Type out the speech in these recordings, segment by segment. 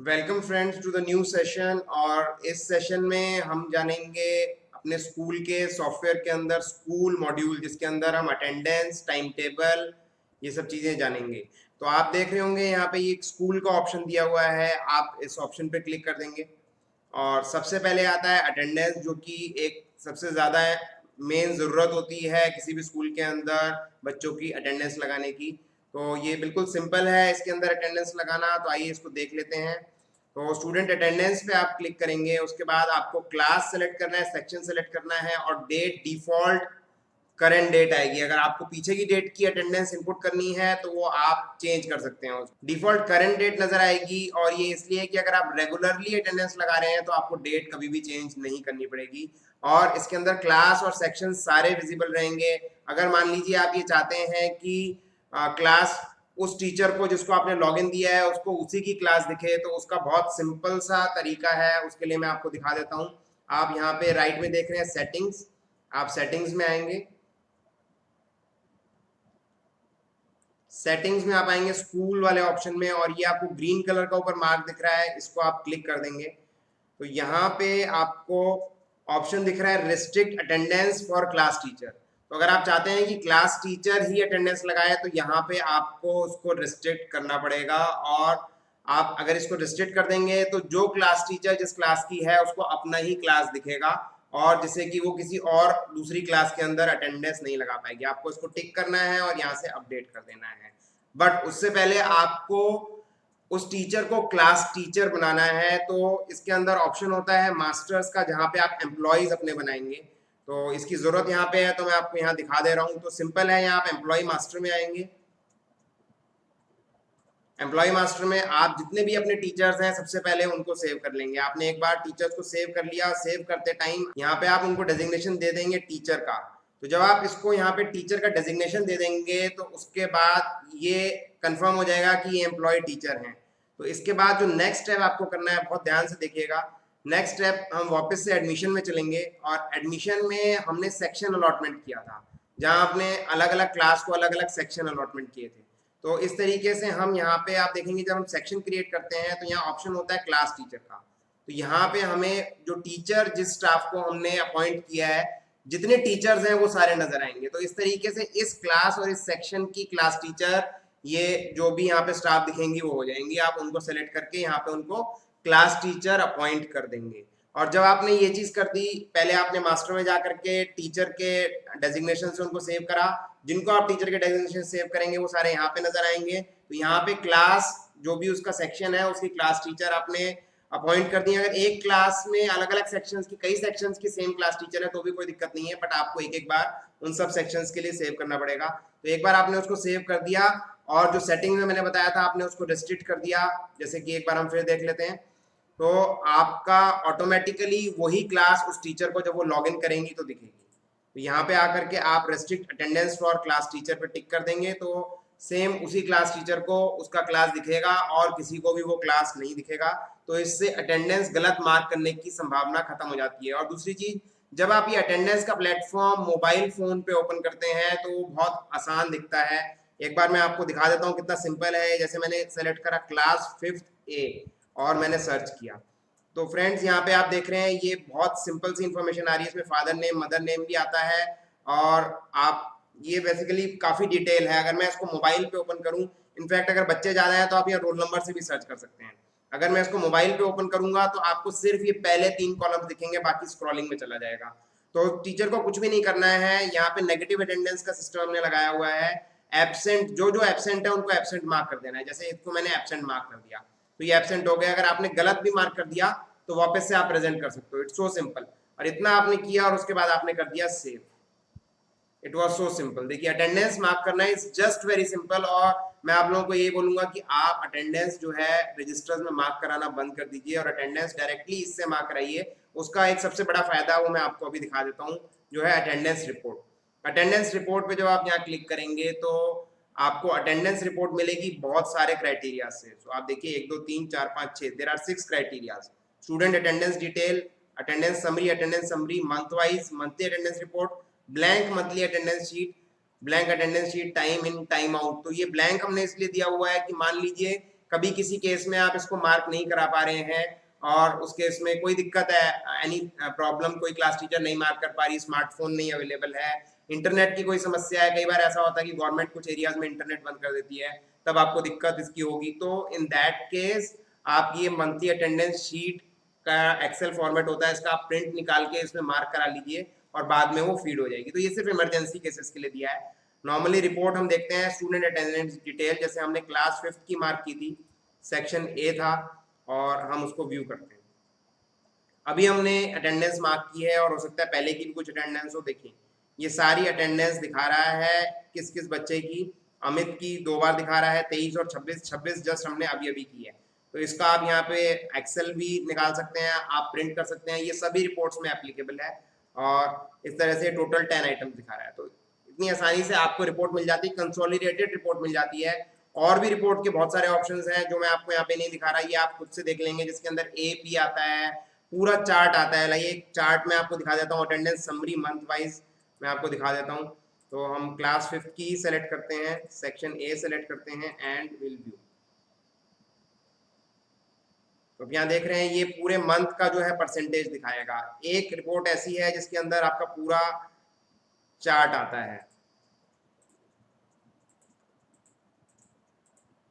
Welcome friends to the new session. और इस session में हम जानेंगे अपने स्कूल के सॉफ्टवेयर के अंदर स्कूल मॉड्यूल, जिसके अंदर हम अटेंडेंस, टाइम टेबल, ये सब चीज़ें जानेंगे। तो आप देख रहे होंगे यहाँ पे ये एक स्कूल का ऑप्शन दिया हुआ है, आप इस ऑप्शन पे क्लिक कर देंगे और सबसे पहले आता है अटेंडेंस, जो कि एक सबसे ज़्यादा मेन ज़रूरत होती है किसी भी स्कूल के अंदर बच्चों की अटेंडेंस लगाने की। तो ये बिल्कुल सिंपल है इसके अंदर अटेंडेंस लगाना। तो आइए इसको देख लेते हैं। तो स्टूडेंट अटेंडेंस पे आप क्लिक करेंगे, उसके बाद आपको क्लास सेलेक्ट करना है, सेक्शन सेलेक्ट करना है और डेट डिफॉल्ट करंट डेट आएगी। अगर आपको पीछे की डेट की अटेंडेंस इनपुट करनी है तो वो आप चेंज कर सकते हैं। डिफॉल्ट करंट डेट नजर आएगी और ये इसलिए कि अगर आप रेगुलरली अटेंडेंस लगा रहे हैं तो आपको डेट कभी भी चेंज नहीं करनी पड़ेगी। और इसके अंदर क्लास और सेक्शन सारे विजिबल रहेंगे। अगर मान लीजिए आप ये चाहते हैं कि क्लास उस टीचर को जिसको आपने लॉगिन दिया है उसको उसी की क्लास दिखे, तो उसका बहुत सिंपल सा तरीका है। उसके लिए मैं आपको दिखा देता हूँ। आप यहाँ पे राइट में देख रहे हैं सेटिंग्स, आप सेटिंग्स में आएंगे। सेटिंग्स में आप आएंगे स्कूल वाले ऑप्शन में और ये आपको ग्रीन कलर का ऊपर मार्क दिख रहा है, इसको आप क्लिक कर देंगे। तो यहाँ पे आपको ऑप्शन दिख रहा है restrict attendance for class teacher. तो अगर आप चाहते हैं कि क्लास टीचर ही अटेंडेंस लगाए तो यहाँ पे आपको उसको रिस्ट्रिक्ट करना पड़ेगा। और आप अगर इसको रिस्ट्रिक्ट कर देंगे तो जो क्लास टीचर जिस क्लास की है उसको अपना ही क्लास दिखेगा और जिससे कि वो किसी और दूसरी क्लास के अंदर अटेंडेंस नहीं लगा पाएगी। आपको इसको टिक करना है और यहाँ से अपडेट कर देना है। बट उससे पहले आपको उस टीचर को क्लास टीचर बनाना है। तो इसके अंदर ऑप्शन होता है मास्टर्स का, जहाँ पे आप एम्प्लॉयज अपने बनाएंगे। तो इसकी जरूरत यहाँ पे है, तो मैं आपको यहाँ दिखा दे रहा हूँ। तो सिंपल है, यहाँ आप एम्प्लॉय मास्टर में आएंगे। एम्प्लॉय मास्टर में आप जितने भी अपने टीचर्स हैं सबसे पहले उनको सेव कर लेंगे। आपने एक बार टीचर्स को सेव कर लिया, सेव करते टाइम यहाँ पे आप उनको डेजिग्नेशन दे देंगे टीचर का। तो जब आप इसको यहाँ पे टीचर का डेजिग्नेशन दे देंगे तो उसके बाद ये कंफर्म हो जाएगा कि ये एम्प्लॉय टीचर हैं। तो इसके बाद जो नेक्स्ट स्टेप आपको करना है, बहुत ध्यान से देखिएगा। नेक्स्ट स्टेप हम वापस से एडमिशन में चलेंगे और एडमिशन में हमने सेक्शन अलॉटमेंट किया था, जहाँ आपने अलग अलग क्लास को अलग अलग सेक्शन अलॉटमेंट किए थे। तो इस तरीके से हम यहाँ पे आप देखेंगे जब हम सेक्शन क्रिएट करते हैं तो यहाँ ऑप्शन होता है क्लास टीचर का। तो यहाँ पे हमें जो टीचर जिस स्टाफ को हमने अपॉइंट किया है, जितने टीचर्स हैं वो सारे नजर आएंगे। तो इस तरीके से इस क्लास और इस सेक्शन की क्लास टीचर, ये जो भी यहाँ पे स्टाफ दिखेंगी वो हो जाएंगी। आप उनको सेलेक्ट करके यहाँ पे उनको क्लास टीचर अपॉइंट कर देंगे। और जब आपने ये चीज कर दी, पहले आपने मास्टर में जाकर के टीचर के डेजिग्नेशन से उनको सेव करा। जिनको आप टीचर के डेजिग्नेशन सेव करेंगे वो सारे यहाँ पे नजर आएंगे। तो यहाँ पे क्लास जो भी उसका सेक्शन है उसकी क्लास टीचर आपने अपॉइंट कर दिया। अगर एक क्लास में अलग अलग सेक्शंस की, कई सेक्शंस की सेम क्लास टीचर है तो भी कोई दिक्कत नहीं है, बट आपको एक एक बार उन सब सेक्शंस के लिए सेव करना पड़ेगा। तो एक बार आपने उसको सेव कर दिया और जो सेटिंग में मैंने बताया था आपने उसको रिस्ट्रिक्ट कर दिया। जैसे कि एक बार हम फिर देख लेते हैं। तो आपका ऑटोमेटिकली वही क्लास उस टीचर को जब वो लॉग इन करेंगी तो दिखेगी। तो यहाँ पे आकर के आप restrict attendance for class teacher पे टिक कर देंगे तो सेम उसी क्लास टीचर को उसका क्लास दिखेगा और किसी को भी वो क्लास नहीं दिखेगा। तो इससे अटेंडेंस गलत मार्क करने की संभावना खत्म हो जाती है। और दूसरी चीज, जब आप ये अटेंडेंस का प्लेटफॉर्म मोबाइल फोन पे ओपन करते हैं तो वो बहुत आसान दिखता है। एक बार मैं आपको दिखा देता हूँ कितना सिंपल है। जैसे मैंने सेलेक्ट करा क्लास 5th A और मैंने सर्च किया, तो फ्रेंड्स यहाँ पे आप देख रहे हैं ये बहुत सिंपल सी इंफॉर्मेशन आ रही है। इसमें फादर नेम, मदर नेम भी आता है और आप ये बेसिकली काफ़ी डिटेल है। अगर मैं इसको मोबाइल पे ओपन करूँ, इनफैक्ट अगर बच्चे ज़्यादा हैं तो आप ये रोल नंबर से भी सर्च कर सकते हैं। अगर मैं इसको मोबाइल पे ओपन करूंगा तो आपको सिर्फ ये पहले 3 कॉलम्स दिखेंगे, बाकी स्क्रॉलिंग में चला जाएगा। तो टीचर को कुछ भी नहीं करना है। यहाँ पे नेगेटिव अटेंडेंस का सिस्टम हमने लगाया हुआ है। एब्सेंट, जो जो एब्सेंट है उनको एब्सेंट मार्क कर देना है। जैसे इसको मैंने एब्सेंट मार्क कर दिया तो ये एब्सेंट हो गया। अगर आपने गलत भी मार्क कर दिया तो वापस से आप प्रेजेंट कर सकते हो। It's so simple. और इतना आपने किया और उसके बाद आपने कर दिया save. It was so simple. देखिए अटेंडेंस मार्क करना इज जस्ट वेरी सिंपल। और मैं आप लोगों को ये बोलूंगा कि आप अटेंडेंस जो है रजिस्टर्स में मार्क कराना बंद कर दीजिए और अटेंडेंस डायरेक्टली इससे मार्क कराइए। उसका एक सबसे बड़ा फायदा वो मैं आपको अभी दिखा देता हूँ, जो है अटेंडेंस रिपोर्ट। अटेंडेंस रिपोर्ट पे जब आप यहाँ क्लिक करेंगे तो आपको अटेंडेंस रिपोर्ट मिलेगी बहुत सारे क्राइटेरिया से। तो आप देखिए 1 2 3 4 5 6, there are 6 criteria. Student attendance detail, attendance summary, month wise monthly attendance report, blank monthly attendance sheet, blank attendance sheet, time in time out. तो ये ब्लैंक हमने इसलिए दिया हुआ है कि मान लीजिए कभी किसी केस में आप इसको मार्क नहीं करा पा रहे हैं और उस केस में कोई दिक्कत है, एनी प्रॉब्लम, कोई क्लास टीचर नहीं मार्क कर पा रही, स्मार्टफोन नहीं अवेलेबल है, इंटरनेट की कोई समस्या है, कई बार ऐसा होता है कि गवर्नमेंट कुछ एरियाज में इंटरनेट बंद कर देती है, तब आपको दिक्कत इसकी होगी। तो इन दैट केस आप ये मंथली अटेंडेंस शीट का एक्सेल फॉर्मेट होता है, इसका आप प्रिंट निकाल के इसमें मार्क करा लीजिए और बाद में वो फीड हो जाएगी। तो ये सिर्फ इमरजेंसी केसेस के लिए दिया है। नॉर्मली रिपोर्ट हम देखते हैं स्टूडेंट अटेंडेंस डिटेल, जैसे हमने क्लास 5th की मार्क की थी, सेक्शन ए था, और हम उसको व्यू करते हैं। अभी हमने अटेंडेंस मार्क की है और हो सकता है पहले की भी कुछ अटेंडेंस हो। देखिए ये सारी अटेंडेंस दिखा रहा है किस किस बच्चे की। अमित की 2 बार दिखा रहा है, 23 और 26 जस्ट हमने अभी अभी की है। तो इसका आप यहाँ पे एक्सेल भी निकाल सकते हैं, आप प्रिंट कर सकते हैं, ये सभी रिपोर्ट्स में एप्लीकेबल है। और इस तरह से टोटल 10 आइटम्स दिखा रहा है। तो इतनी आसानी से आपको रिपोर्ट मिल जाती है, कंसोलिडेटेड रिपोर्ट मिल जाती है। और भी रिपोर्ट के बहुत सारे ऑप्शंस हैं जो मैं आपको यहाँ पे नहीं दिखा रहा, ये आप खुद से देख लेंगे, जिसके अंदर AP आता है, पूरा चार्ट आता है। लाइए एक चार्ट मैं आपको दिखा देता हूँ, अटेंडेंस समरी मंथ वाइज मैं आपको दिखा देता हूँ। तो हम क्लास 5th की सेलेक्ट करते हैं, सेक्शन ए सेलेक्ट करते हैं एंड विल व्यू। तो यहाँ देख रहे हैं ये पूरे मंथ का जो है परसेंटेज दिखाएगा। एक रिपोर्ट ऐसी है जिसके अंदर आपका पूरा चार्ट आता है।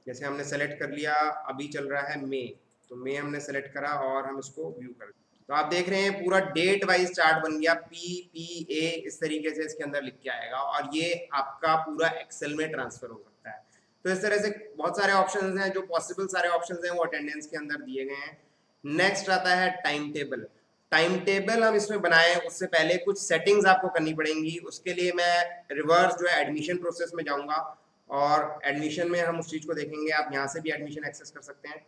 जैसे हमने सेलेक्ट कर लिया, अभी चल रहा है मई, तो मई हमने सेलेक्ट करा और हम इसको व्यू कर, तो आप देख रहे हैं पूरा डेट वाइज चार्ट बन गया, PPA इस तरीके से इसके अंदर लिख के आएगा और ये आपका पूरा एक्सेल में ट्रांसफर हो सकता है। तो इस तरह से बहुत सारे ऑप्शंस हैं, जो पॉसिबल सारे ऑप्शंस हैं वो अटेंडेंस के अंदर दिए गए हैं। नेक्स्ट आता है टाइम टेबल। टाइम टेबल हम इसमें बनाए, उससे पहले कुछ सेटिंग्स आपको करनी पड़ेंगी। उसके लिए मैं रिवर्स जो है एडमिशन प्रोसेस में जाऊंगा और एडमिशन में हम उस चीज़ को देखेंगे। आप यहाँ से भी एडमिशन एक्सेस कर सकते हैं।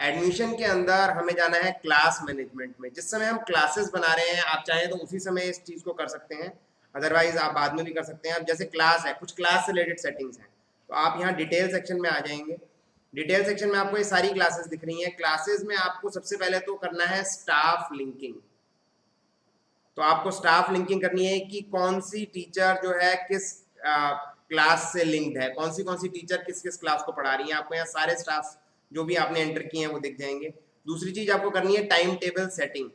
एडमिशन के अंदर हमें जाना है क्लास मैनेजमेंट में। जिस समय हम क्लासेस बना रहे हैं, आप चाहें तो उसी समय इस चीज़ को कर सकते हैं, अदरवाइज आप बाद में भी कर सकते हैं। अब जैसे क्लास है, कुछ क्लास से रिलेटेड सेटिंग्स हैं, तो आप यहाँ डिटेल सेक्शन में आ जाएंगे। डिटेल सेक्शन में आपको ये सारी क्लासेस दिख रही हैं। क्लासेस में आपको सबसे पहले तो करना है स्टाफ लिंकिंग। तो आपको स्टाफ लिंकिंग करनी है कि कौन सी टीचर जो है किस क्लास से लिंक्ड है, कौन सी टीचर किस किस क्लास को पढ़ा रही है। आपको यहाँ सारे स्टाफ जो भी आपने एंटर किए हैं वो दिख जाएंगे। दूसरी चीज आपको करनी है time table setting.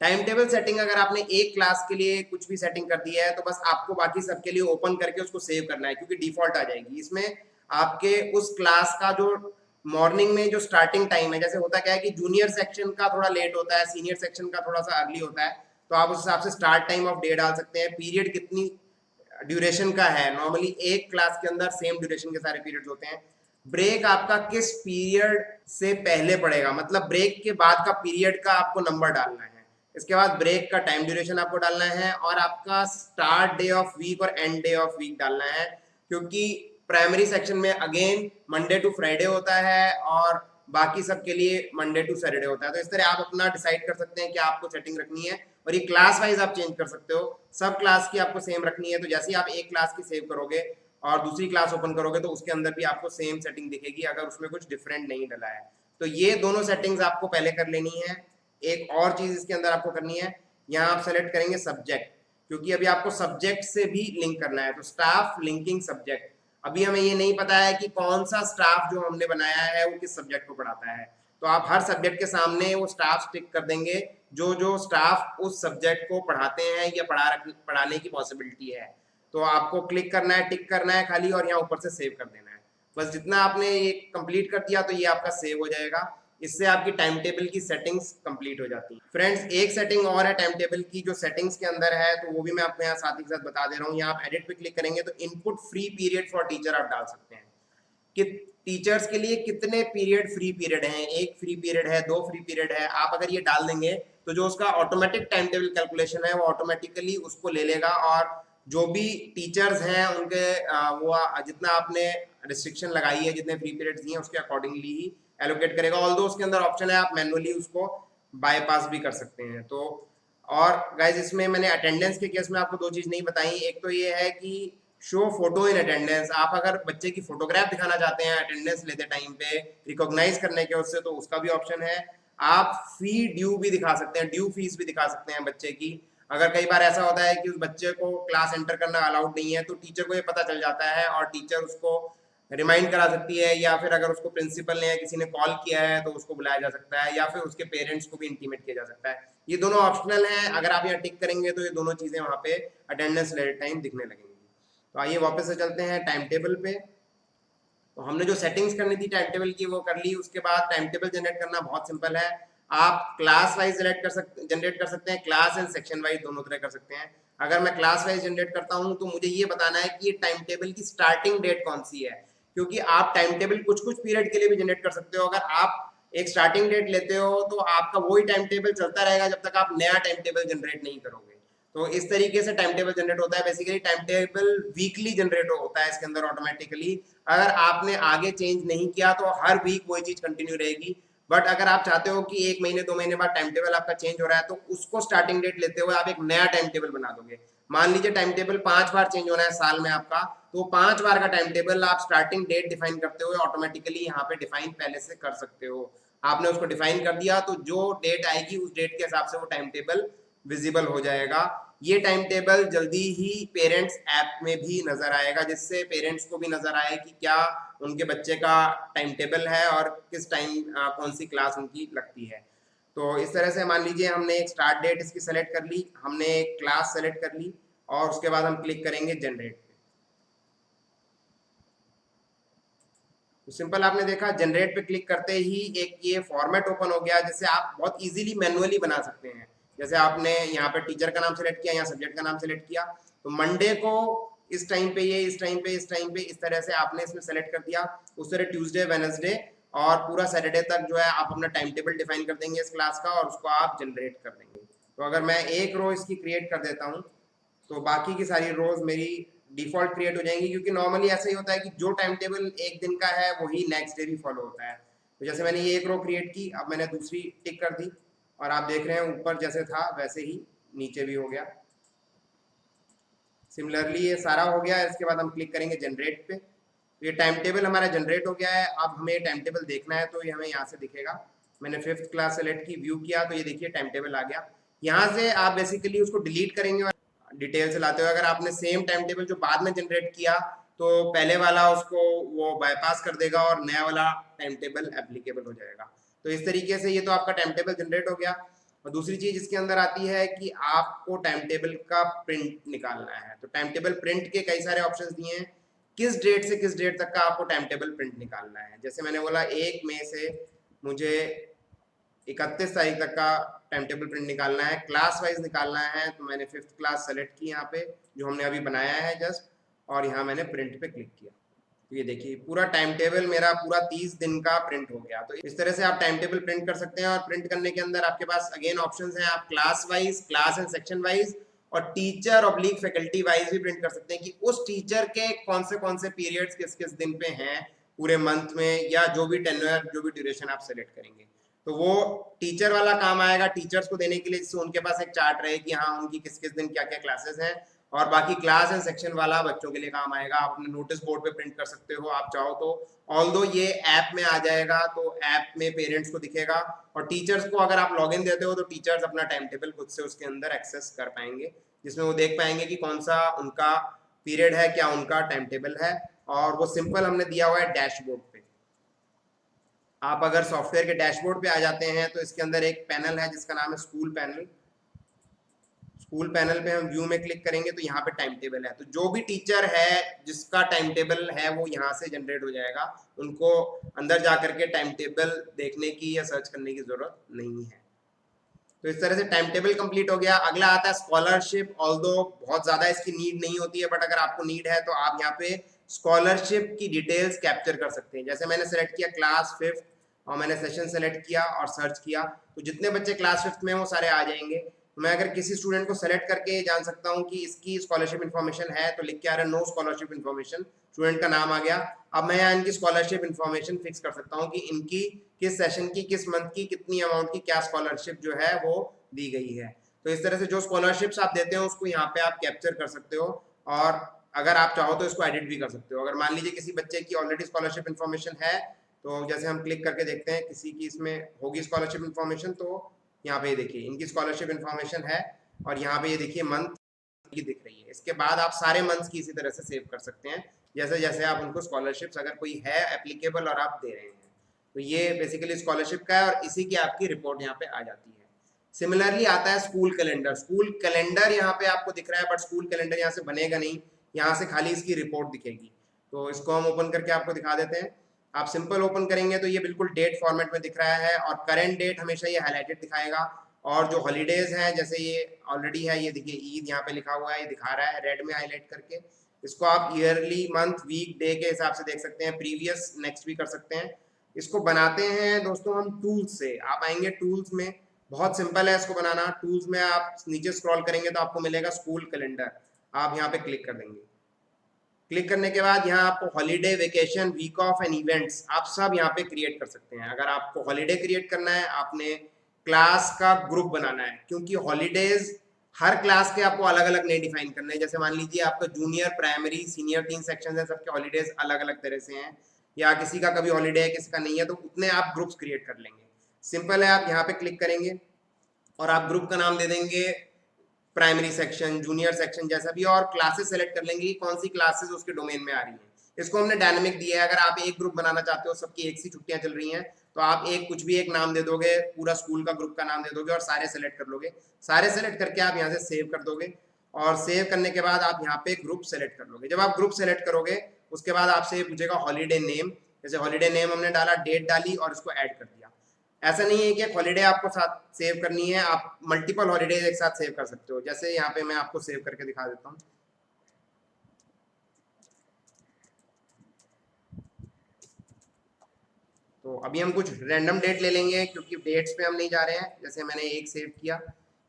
Time table setting अगर आपने एक क्लास के लिए कुछ भी सेटिंग कर दिया है तो बस आपको बाकी सबके लिए ओपन करके उसको सेव करना है, क्योंकि डिफॉल्ट आ जाएगी। इसमें आपके उस क्लास का जो मॉर्निंग में जो स्टार्टिंग टाइम है, जैसे होता क्या है कि जूनियर सेक्शन का थोड़ा लेट होता है, सीनियर सेक्शन का थोड़ा सा अर्ली होता है, तो आप उस हिसाब से स्टार्ट टाइम ऑफ डे डाल सकते हैं। पीरियड कितनी ड्यूरेशन का है, नॉर्मली एक क्लास के अंदर सेम ड्यूरेशन के सारे पीरियड्स होते हैं। ब्रेक आपका किस पीरियड से पहले पड़ेगा, मतलब ब्रेक के बाद का पीरियड का आपको नंबर डालना है। इसके बाद ब्रेक का टाइम ड्यूरेशन आपको डालना है और आपका स्टार्ट डे ऑफ वीक और एंड डे ऑफ वीक डालना है, क्योंकि प्राइमरी सेक्शन में अगेन मंडे टू फ्राइडे होता है और बाकी सब के लिए मंडे टू सैटरडे होता है। तो इस तरह आप अपना डिसाइड कर सकते हैं कि आपको सेटिंग रखनी है, और ये क्लास वाइज आप चेंज कर सकते हो। सब क्लास की आपको सेम रखनी है, तो जैसे ही आप एक क्लास की सेव करोगे और दूसरी क्लास ओपन करोगे तो उसके अंदर भी आपको सेम सेटिंग दिखेगी, अगर उसमें कुछ डिफरेंट नहीं डला है। तो ये दोनों सेटिंग्स आपको पहले कर लेनी है। एक और चीज इसके अंदर आपको करनी है, यहाँ आप सेलेक्ट करेंगे सब्जेक्ट, क्योंकि अभी आपको सब्जेक्ट से भी लिंक करना है। तो स्टाफ लिंकिंग सब्जेक्ट, अभी हमें ये नहीं पता है कि कौन सा स्टाफ जो हमने बनाया है वो किस सब्जेक्ट को पढ़ाता है, तो आप हर सब्जेक्ट के सामने वो स्टाफ टिक कर देंगे जो जो स्टाफ उस सब्जेक्ट को पढ़ाते हैं या पढ़ाने की पॉसिबिलिटी है। तो आपको क्लिक करना है, टिक करना है खाली, और यहाँ ऊपर से सेव कर देना है। बस जितना आपने ये कंप्लीट कर दिया तो ये आपका सेव हो जाएगा। इससे आपकी टाइम टेबल की सेटिंग्स कंप्लीट हो जाती हैं। फ्रेंड्स, एक सेटिंग और है टाइम टेबल की जो सेटिंग्स के अंदर है, तो वो भी मैं आपको यहाँ साथ ही साथ बता दे रहा हूँ। यहाँ आप एडिट पे क्लिक करेंगे तो input free period for teacher आप डाल सकते हैं कि टीचर्स के लिए कितने पीरियड फ्री पीरियड हैं, 1 फ्री पीरियड है, 2 फ्री पीरियड है। आप अगर ये डाल देंगे तो जो उसका ऑटोमेटिक टाइम टेबल कैलकुलेशन है वो ऑटोमेटिकली उसको ले लेगा, और जो भी टीचर्स हैं उनके वो जितना आपने रिस्ट्रिक्शन लगाई है, जितने फ्री पीरियड्स दिए हैं उसके अकॉर्डिंगली ही एलोकेट करेगा। ऑल्दो उसके अंदर ऑप्शन है आप मैनुअली उसको बाईपास भी कर सकते हैं। तो और गाइज इसमें मैंने अटेंडेंस के केस में आपको 2 चीज़ नहीं बताई। एक तो ये है कि शो फोटो इन अटेंडेंस, आप अगर बच्चे की फोटोग्राफ दिखाना चाहते हैं अटेंडेंस लेते टाइम पे रिकॉग्नाइज करने के उससे, तो उसका भी ऑप्शन है। आप फी ड्यू भी दिखा सकते हैं, ड्यू फीस भी दिखा सकते हैं बच्चे की। अगर कई बार ऐसा होता है कि उस बच्चे को क्लास एंटर करना अलाउड नहीं है, तो टीचर को ये पता चल जाता है और टीचर उसको रिमाइंड करा सकती है, या फिर अगर उसको प्रिंसिपल ने या किसी ने कॉल किया है तो उसको बुलाया जा सकता है, या फिर उसके पेरेंट्स को भी इंटीमेट किया जा सकता है। ये दोनों ऑप्शनल हैं, अगर आप यहाँ टिक करेंगे तो ये दोनों चीज़ें वहाँ पे अटेंडेंस रिलेटेड टाइम दिखने लगेंगी। तो आइए वापस से चलते हैं टाइम टेबल पे। तो हमने जो सेटिंग्स करनी थी टाइम टेबल की वो कर ली। उसके बाद टाइम टेबल जनरेट करना बहुत सिंपल है। आप क्लास वाइज जनरेट कर सकते हैं, क्लास एंड सेक्शन वाइज दोनों तरह कर सकते हैं। अगर मैं क्लास वाइज जनरेट करता हूं तो मुझे ये बताना है कि ये टाइम टेबल की स्टार्टिंग डेट कौन सी है, क्योंकि आप टाइम टेबल कुछ कुछ पीरियड के लिए भी जनरेट कर सकते हो। अगर आप एक स्टार्टिंग डेट लेते हो तो आपका वही टाइम टेबल चलता रहेगा जब तक आप नया टाइम टेबल जनरेट नहीं करोगे। तो इस तरीके से टाइम टेबल जनरेट होता है। Basically time table weekly generate होता है इसके अंदर ऑटोमेटिकली। अगर आपने आगे चेंज नहीं किया तो हर वीक वही चीज कंटिन्यू रहेगी। बट अगर आप चाहते हो कि 1 महीने 2 महीने बाद टाइम टेबल आपका चेंज हो रहा है तो उसको स्टार्टिंग डेट लेते हुए आप एक नया टाइम टेबल बना दोगे। मान लीजिए टाइम टेबल 5 बार चेंज होना है साल में आपका, तो 5 बार का टाइम टेबल आप स्टार्टिंग डेट डिफाइन करते हुए ऑटोमेटिकली यहाँ पे डिफाइन पहले से कर सकते हो। आपने उसको डिफाइन कर दिया तो जो डेट आएगी उस डेट के हिसाब से वो टाइम टेबल विजिबल हो जाएगा। ये टाइम टेबल जल्दी ही पेरेंट्स ऐप में भी नजर आएगा, जिससे पेरेंट्स को भी नजर आए कि क्या उनके बच्चे का टाइम टेबल है और किस टाइम कौन सी क्लास उनकी लगती है। तो इस तरह से मान लीजिए हमने एक स्टार्ट डेट इसकी सेलेक्ट कर ली, हमने एक क्लास सेलेक्ट कर ली, और उसके बाद हम क्लिक करेंगे जनरेट पे। तो सिंपल आपने देखा जनरेट पे क्लिक करते ही एक ये फॉर्मेट ओपन हो गया, जिससे आप बहुत इजीली मैनुअली बना सकते हैं। जैसे आपने यहाँ पे टीचर का नाम सेलेक्ट किया, यहाँ सब्जेक्ट का नाम सेलेक्ट किया, तो मंडे को इस टाइम पे ये, इस टाइम पे, इस टाइम पे, इस तरह से आपने इसमें सेलेक्ट कर दिया। उस तरह ट्यूसडे, वेडनेसडे और पूरा सैटरडे तक जो है आप अपना टाइम टेबल डिफाइन कर देंगे इस क्लास का, और उसको आप जनरेट कर देंगे। तो अगर मैं एक रो इसकी क्रिएट कर देता हूँ तो बाकी की सारी रोज मेरी डिफॉल्ट क्रिएट हो जाएंगी, क्योंकि नॉर्मली ऐसा ही होता है कि जो टाइम टेबल एक दिन का है वही नेक्स्ट डे भी फॉलो होता है। तो जैसे मैंने ये एक रो क्रिएट की, अब मैंने दूसरी टिक कर दी, और आप देख रहे हैं ऊपर जैसे था वैसे ही नीचे भी हो गया। सिमिलरली ये सारा हो गया। इसके बाद हम क्लिक करेंगे जनरेट पे। तो ये टाइम टेबल हमारा जनरेट हो गया है। अब हमें टाइम टेबल देखना है तो ये हमें यहाँ से दिखेगा। मैंने 5th क्लास सेलेक्ट की, व्यू किया, तो ये देखिए टाइम टेबल आ गया। यहाँ से आप बेसिकली उसको डिलीट करेंगे और डिटेल से लाते हुए, अगर आपने सेम टाइम टेबल जो बाद में जनरेट किया तो पहले वाला उसको वो बाईपास कर देगा और नया वाला टाइम टेबल एप्लीकेबल हो जाएगा। तो इस तरीके से ये तो आपका टाइम टेबल जनरेट हो गया। और दूसरी चीज इसके अंदर आती है कि आपको टाइम टेबल का प्रिंट निकालना है। तो टाइम टेबल प्रिंट के कई सारे ऑप्शंस दिए हैं। किस डेट से किस डेट तक का आपको टाइम टेबल प्रिंट निकालना है। जैसे मैंने बोला 1 मई से मुझे 31 तारीख तक का टाइम टेबल प्रिंट निकालना है, क्लास वाइज निकालना है। तो मैंने 5th क्लास सेलेक्ट की यहाँ पे, जो हमने अभी बनाया है जस्ट, और यहाँ मैंने प्रिंट पे क्लिक किया। तो ये देखिए पूरा टाइम टेबल मेरा पूरा 30 दिन का प्रिंट हो गया। तो इस तरह से आप टाइम टेबल प्रिंट कर सकते हैं। और प्रिंट करने के अंदर आपके पास अगेन ऑप्शंस हैं, आप class wise, class and section wise और टीचर ऑब्लिक फैकल्टी वाइज भी प्रिंट कर सकते हैं कि उस टीचर के कौन से पीरियड्स किस किस दिन पे हैं पूरे मंथ में, या जो भी टेन्योर, जो भी ड्यूरेशन आप सेलेक्ट करेंगे। तो वो टीचर वाला काम आएगा टीचर्स को देने के लिए, जिससे उनके पास एक चार्ट रहे कि हाँ उनकी किस किस दिन क्या क्या क्लासेस हैं। और बाकी क्लास एंड सेक्शन वाला बच्चों के लिए काम आएगा। आप अपने नोटिस बोर्ड पे प्रिंट कर सकते हो आप चाहो तो। ऑल्दो ये ऐप में आ जाएगा तो ऐप में पेरेंट्स को दिखेगा, और टीचर्स को अगर आप लॉगिन देते हो तो टीचर्स अपना टाइम टेबल खुद से उसके अंदर एक्सेस कर पाएंगे, जिसमें वो देख पाएंगे कि कौन सा उनका पीरियड है, क्या उनका टाइम टेबल है। और वो सिंपल हमने दिया हुआ है डैशबोर्ड पे। आप अगर सॉफ्टवेयर के डैशबोर्ड पे आ जाते हैं तो इसके अंदर एक पैनल है जिसका नाम है स्कूल पैनल। स्कूल पैनल पे हम व्यू में क्लिक करेंगे तो यहाँ पे टाइम टेबल है। तो जो भी टीचर है जिसका टाइम टेबल है वो यहाँ से जनरेट हो जाएगा, उनको अंदर जा करके टाइम टेबल देखने की या सर्च करने की जरूरत नहीं है। तो इस तरह से टाइम टेबल कंप्लीट हो गया। अगला आता है स्कॉलरशिप। ऑल्दो बहुत ज्यादा इसकी नीड नहीं होती है, बट अगर आपको नीड है तो आप यहाँ पे स्कॉलरशिप की डिटेल्स कैप्चर कर सकते हैं। जैसे मैंने सेलेक्ट किया क्लास 5th और मैंने सेशन सेलेक्ट किया और सर्च किया, तो जितने बच्चे क्लास 5th में वो सारे आ जाएंगे। मैं अगर किसी स्टूडेंट को सेलेक्ट करके जान सकता हूँ कि इसकी स्कॉलरशिप इन्फॉर्मेशन है, तो लिख के आ रहा है नो स्कॉलरशिप इन्फॉर्मेशन, स्टूडेंट का नाम आ गया। अब मैं यहाँ इनकी स्कॉलरशिप इन्फॉर्मेशन फिक्स कर सकता हूँ कि इनकी किस सेशन की, किस मंथ की, कितनी अमाउंट की, क्या स्कॉलरशिप जो है वो दी गई है। तो इस तरह से जो स्कॉलरशिप्स आप देते हो उसको यहाँ पे आप कैप्चर कर सकते हो, और अगर आप चाहो तो इसको एडिट भी कर सकते हो। अगर मान लीजिए किसी बच्चे की ऑलरेडी स्कॉलरशिप इन्फॉर्मेशन है, तो जैसे हम क्लिक करके देखते हैं किसी की इसमें होगी स्कॉलरशिप इन्फॉर्मेशन, तो यहाँ पे देखिए इनकी स्कॉलरशिप इन्फॉर्मेशन है, और यहाँ पे ये देखिए मंथ की दिख रही है। इसके बाद आप सारे मंथ्स की इसी तरह से सेव कर सकते हैं, जैसे जैसे आप उनको स्कॉलरशिप्स अगर कोई है एप्लीकेबल और आप दे रहे हैं। तो ये बेसिकली स्कॉलरशिप का है और इसी की आपकी रिपोर्ट यहाँ पे आ जाती है। सिमिलरली आता है स्कूल कैलेंडर। स्कूल कैलेंडर यहाँ पे आपको दिख रहा है, बट स्कूल कैलेंडर यहाँ से बनेगा नहीं, यहाँ से खाली इसकी रिपोर्ट दिखेगी। तो इसको हम ओपन करके आपको दिखा देते हैं। आप सिंपल ओपन करेंगे तो ये बिल्कुल डेट फॉर्मेट में दिख रहा है और करंट डेट हमेशा ये हाईलाइटेड दिखाएगा। और जो हॉलीडेज हैं जैसे ये ऑलरेडी है, ये देखिए ईद यहाँ पे लिखा हुआ है, ये दिखा रहा है रेड में हाईलाइट करके। इसको आप ईयरली, मंथ, वीक, डे के हिसाब से देख सकते हैं, प्रीवियस, नेक्स्ट भी कर सकते हैं। इसको बनाते हैं दोस्तों हम टूल्स से। आप आएंगे टूल्स में, बहुत सिंपल है इसको बनाना। टूल्स में आप नीचे स्क्रॉल करेंगे तो आपको मिलेगा स्कूल कैलेंडर। आप यहाँ पे क्लिक कर देंगे। क्लिक करने के बाद यहाँ आपको holiday, vacation, week off and events आप सब यहाँ पे क्रिएट कर सकते हैं। अगर आपको हॉलीडे क्रिएट करना है, आपने क्लास का ग्रुप बनाना है, क्योंकि हॉलीडेज हर क्लास के आपको अलग अलग नहीं डिफाइन करने हैं। जैसे मान लीजिए आपका जूनियर, प्राइमरी, सीनियर 3 सेक्शन है, सबके हॉलीडेज अलग अलग तरह से हैं, या किसी का कभी हॉलीडे है किसी का नहीं है, तो उतने आप ग्रुप्स क्रिएट कर लेंगे। सिंपल है, आप यहाँ पे क्लिक करेंगे और आप ग्रुप का नाम दे देंगे प्राइमरी सेक्शन, जूनियर सेक्शन, जैसा भी, और क्लासेस सेलेक्ट कर लेंगे कि कौन सी क्लासेस उसके डोमेन में आ रही हैं। इसको हमने डायनेमिक दिया है। अगर आप एक ग्रुप बनाना चाहते हो, सबकी एक सी छुट्टियां चल रही हैं, तो आप एक कुछ भी एक नाम दे दोगे, पूरा स्कूल का ग्रुप का नाम दे दोगे और सारे सेलेक्ट कर लोगे। सारे सेलेक्ट करके आप यहाँ से सेव कर दोगे और सेव करने के बाद आप यहाँ पे ग्रुप सेलेक्ट कर लोगे। जब आप ग्रुप सेलेक्ट करोगे उसके बाद आपसे पूछेगा हॉलीडे नेम। जैसे हॉलीडे नेम हमने डाला, डेट डाली और इसको ऐड कर दिया। ऐसा नहीं है कि हॉलीडे आपको साथ सेव करनी है, आप मल्टीपल हॉलीडेज एक साथ सेव कर सकते हो। जैसे यहाँ पे मैं आपको सेव करके दिखा देता हूँ। तो अभी हम कुछ रैंडम डेट ले लेंगे क्योंकि डेट्स पे हम नहीं जा रहे हैं। जैसे मैंने एक सेव किया,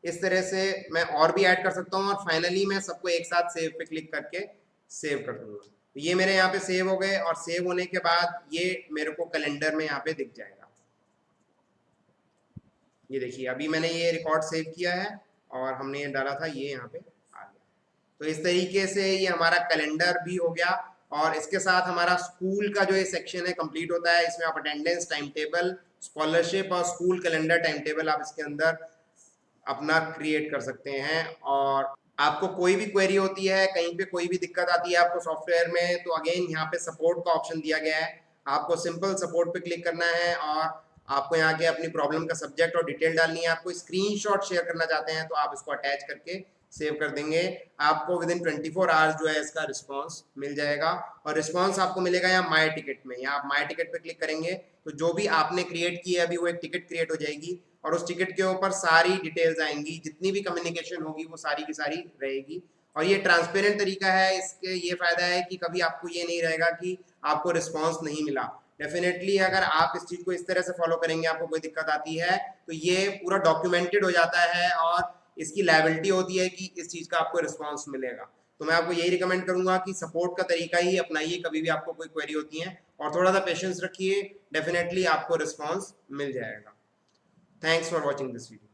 इस तरह से मैं और भी ऐड कर सकता हूँ और फाइनली मैं सबको एक साथ सेव पे क्लिक करके सेव कर दूंगा। तो ये मेरे यहाँ पे सेव हो गए और सेव होने के बाद ये मेरे को कैलेंडर में यहाँ पे दिख जाएगा। ये देखिए अभी मैंने ये रिकॉर्ड सेव किया है और हमने ये डाला था, ये यहाँ पे आ गया। तो इस तरीके से ये हमारा कैलेंडर भी हो गया और इसके साथ हमारा स्कूल का जो ये सेक्शन है कंप्लीट होता है। इसमें आप अटेंडेंस, टाइम टेबल, स्कॉलरशिप और स्कूल कैलेंडर टाइम टेबल आप इसके अंदर अपना क्रिएट कर सकते हैं। और आपको कोई भी क्वेरी होती है, कहीं पे कोई भी दिक्कत आती है आपको सॉफ्टवेयर में, तो अगेन यहाँ पे सपोर्ट का ऑप्शन दिया गया है। आपको सिंपल सपोर्ट पे क्लिक करना है और आपको यहाँ के अपनी प्रॉब्लम का सब्जेक्ट और डिटेल डालनी है। आपको स्क्रीनशॉट शेयर करना चाहते हैं तो आप इसको अटैच करके सेव कर देंगे। आपको विद इन 24 आवर्स जो है इसका रिस्पांस मिल जाएगा और रिस्पांस आपको मिलेगा यहाँ माई टिकट में। यहाँ आप माई टिकट पे क्लिक करेंगे तो जो भी आपने क्रिएट की है अभी वो एक टिकट क्रिएट हो जाएगी और उस टिकट के ऊपर सारी डिटेल्स आएंगी, जितनी भी कम्युनिकेशन होगी वो सारी की सारी रहेगी। और ये ट्रांसपेरेंट तरीका है। इसके ये फायदा है कि कभी आपको ये नहीं रहेगा कि आपको रिस्पांस नहीं मिला। डेफिनेटली अगर आप इस चीज को इस तरह से फॉलो करेंगे, आपको कोई दिक्कत आती है तो ये पूरा डॉक्यूमेंटेड हो जाता है और इसकी लायबिलिटी होती है कि इस चीज का आपको रिस्पांस मिलेगा। तो मैं आपको यही रिकमेंड करूंगा कि सपोर्ट का तरीका ही अपनाइए कभी भी आपको कोई क्वेरी होती है और थोड़ा सा पेशेंस रखिए, डेफिनेटली आपको रिस्पांस मिल जाएगा। Thanks for watching this video.